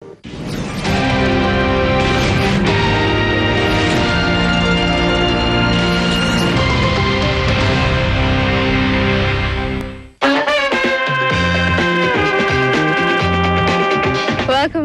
Welcome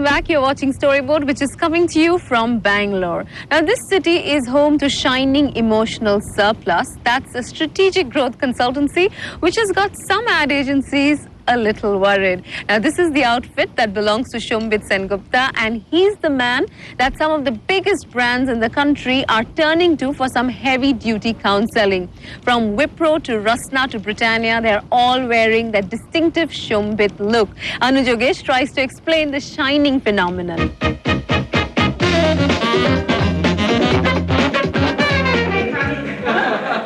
back. You're watching Storyboard, which is coming to you from Bangalore. Now, this city is home to Shining Emotional Surplus. That's a strategic growth consultancy which has got some ad agencies a little worried. Now, this is the outfit that belongs to Shombit Sengupta, and he's the man that some of the biggest brands in the country are turning to for some heavy-duty counseling. From Wipro to Rasna to Britannia, they're all wearing that distinctive Shombit look. Anuj Yogesh tries to explain the shining phenomenon.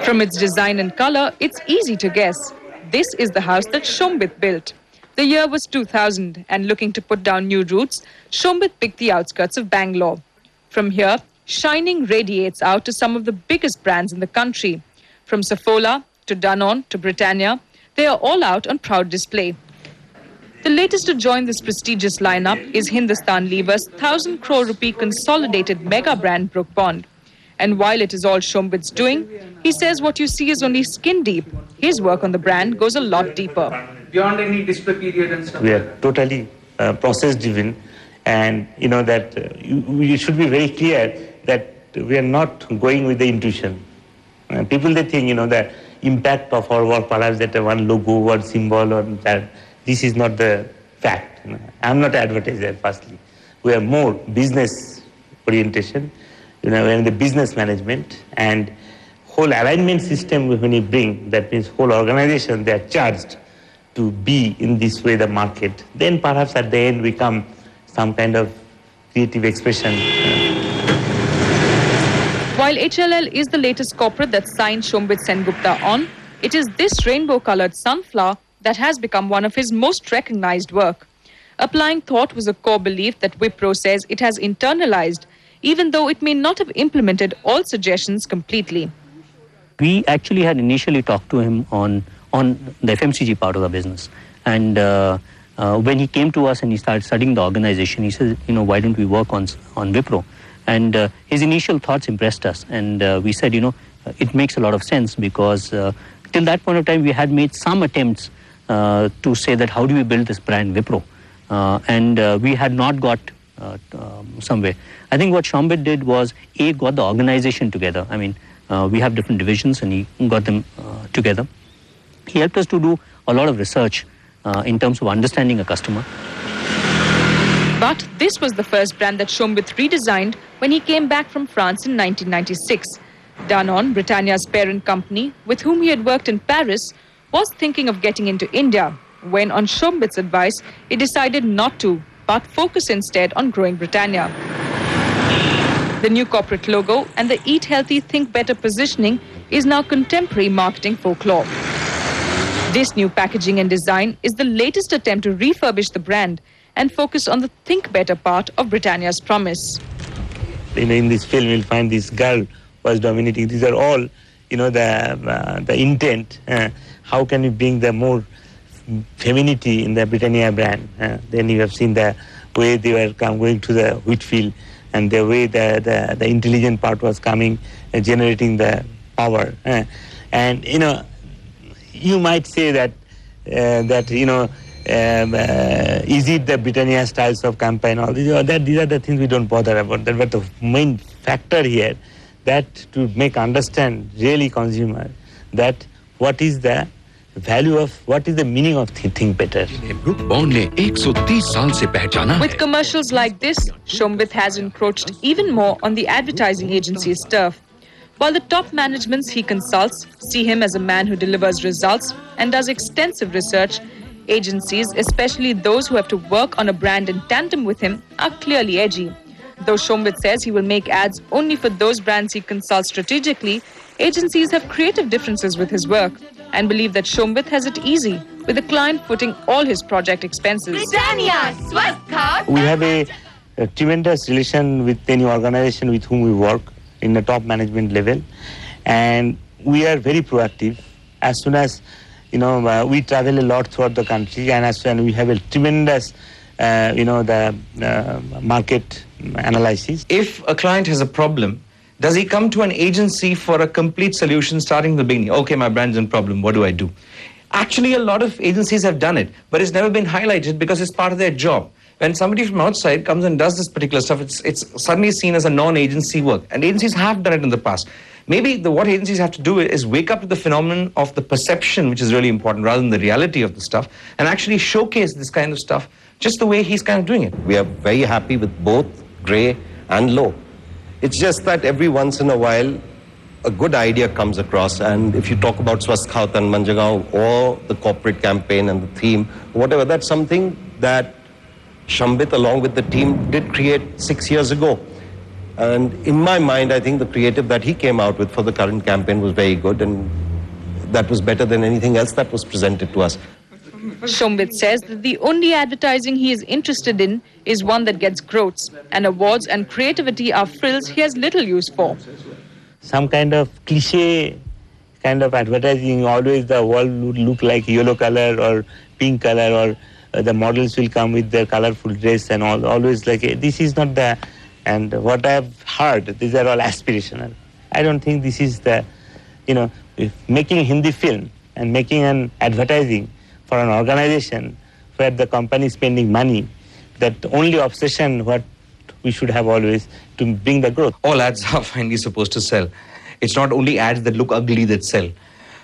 From its design and color, it's easy to guess. This is the house that Shombit built. The year was 2000, and looking to put down new roots, Shombit picked the outskirts of Bangalore. From here, Shining radiates out to some of the biggest brands in the country. From Saffola to Danone to Britannia, they are all out on proud display. The latest to join this prestigious lineup is Hindustan Lever's 1,000 crore rupee consolidated mega brand Brook Bond. And while it is all Shombit's doing, he says what you see is only skin deep. His work on the brand goes a lot deeper. Beyond any display period and stuff. We are totally process driven, and you know that we should be very clear that we are not going with the intuition. People, they think, the impact of our work, perhaps that one logo, one symbol, or that. This is not the fact. I'm not an advertiser, firstly. We are more business orientation. We're in the business management, and whole alignment system when you bring, that means whole organization, they are charged to be in this way the market. Then perhaps at the end we come some kind of creative expression. While HLL is the latest corporate that signed Shombit Sengupta on, it is this rainbow-colored sunflower that has become one of his most recognized work. Applying thought was a core belief that Wipro says it has internalized, even though it may not have implemented all suggestions completely. We actually had initially talked to him on the FMCG part of the business. And when he came to us and he started studying the organization, he said, why don't we work on Wipro? And his initial thoughts impressed us. And we said, it makes a lot of sense because till that point of time, we had made some attempts to say that how do we build this brand Wipro? And we had not got somewhere. I think what Shombit did was, got the organization together. I mean, we have different divisions and he got them together. He helped us to do a lot of research in terms of understanding a customer. But this was the first brand that Shombit redesigned when he came back from France in 1996. Danone, Britannia's parent company, with whom he had worked in Paris, was thinking of getting into India, when on Shombit's advice, he decided not to, but focus instead on growing Britannia. The new corporate logo and the Eat Healthy, Think Better positioning is now contemporary marketing folklore. This new packaging and design is the latest attempt to refurbish the brand and focus on the Think Better part of Britannia's promise. In this film, you'll find this girl was dominating. These are all, the intent. How can we bring the more femininity in the Britannia brand? Then you have seen the way they were going to the wheat field, and the way the intelligent part was coming, generating the power. And, you might say that, is it the Britannia styles of campaign? All these are the things we don't bother about. But the main factor here, that to make understand really consumer, that what is the value of, what is the meaning of Think Better. With commercials like this, Shombit has encroached even more on the advertising agency's turf. While the top managements he consults see him as a man who delivers results and does extensive research, agencies, especially those who have to work on a brand in tandem with him, are clearly edgy. Though Shombit says he will make ads only for those brands he consults strategically, agencies have creative differences with his work and believe that Shombit has it easy, with the client footing all his project expenses. Britannia, we have a tremendous relation with any organization with whom we work in the top management level, and we are very proactive. As soon as we travel a lot throughout the country, and as soon as we have a tremendous the market analysis. If a client has a problem, does he come to an agency for a complete solution starting from the beginning? Okay, my brand's in problem, what do I do? Actually, a lot of agencies have done it, but it's never been highlighted because it's part of their job. When somebody from outside comes and does this particular stuff, it's suddenly seen as a non-agency work. And agencies have done it in the past. Maybe what agencies have to do is wake up to the phenomenon of the perception, which is really important, rather than the reality of the stuff, and actually showcase this kind of stuff just the way he's kind of doing it. We are very happy with both Grey and Low. It's just that every once in a while, a good idea comes across, and if you talk about Swasthkhaut and Manjagaon or the corporate campaign and the theme, whatever, that's something that Shambhit along with the team did create 6 years ago. And in my mind, I think the creative that he came out with for the current campaign was very good, and that was better than anything else that was presented to us. Shambhit says that the only advertising he is interested in is one that gets growths, and awards and creativity are frills he has little use for. Some kind of cliche kind of advertising, always the wall would look like yellow color or pink color, or the models will come with their colorful dress and all, always like, this is not the, and what I've heard, these are all aspirational. I don't think this is the, making Hindi film and making an advertising for an organization where the company is spending money, that only obsession what we should have always to bring the growth. All ads are finally supposed to sell. It's not only ads that look ugly that sell.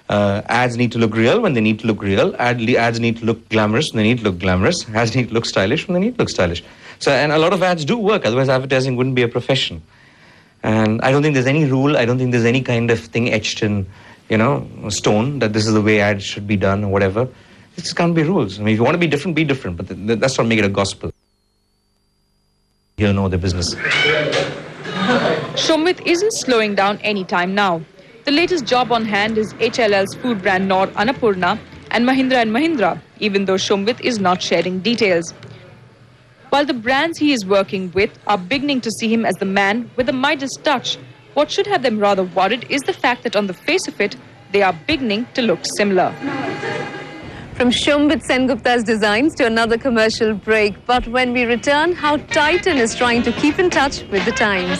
Ads need to look real when they need to look real. Ads need to look glamorous when they need to look glamorous. Ads need to look stylish when they need to look stylish. So, and a lot of ads do work, otherwise advertising wouldn't be a profession. And I don't think there's any rule, I don't think there's any kind of thing etched in, stone, that this is the way ads should be done or whatever. It just can't be rules. I mean, if you want to be different, but that's not make it a gospel. He'll know the business. Shambhit isn't slowing down anytime now. The latest job on hand is HLL's food brand Knorr Annapurna and Mahindra & Mahindra, even though Shambhit is not sharing details. While the brands he is working with are beginning to see him as the man with the Midas touch, what should have them rather worried is the fact that on the face of it, they are beginning to look similar. From Shambhit Sengupta's designs to another commercial break. But when we return, how Titan is trying to keep in touch with the times.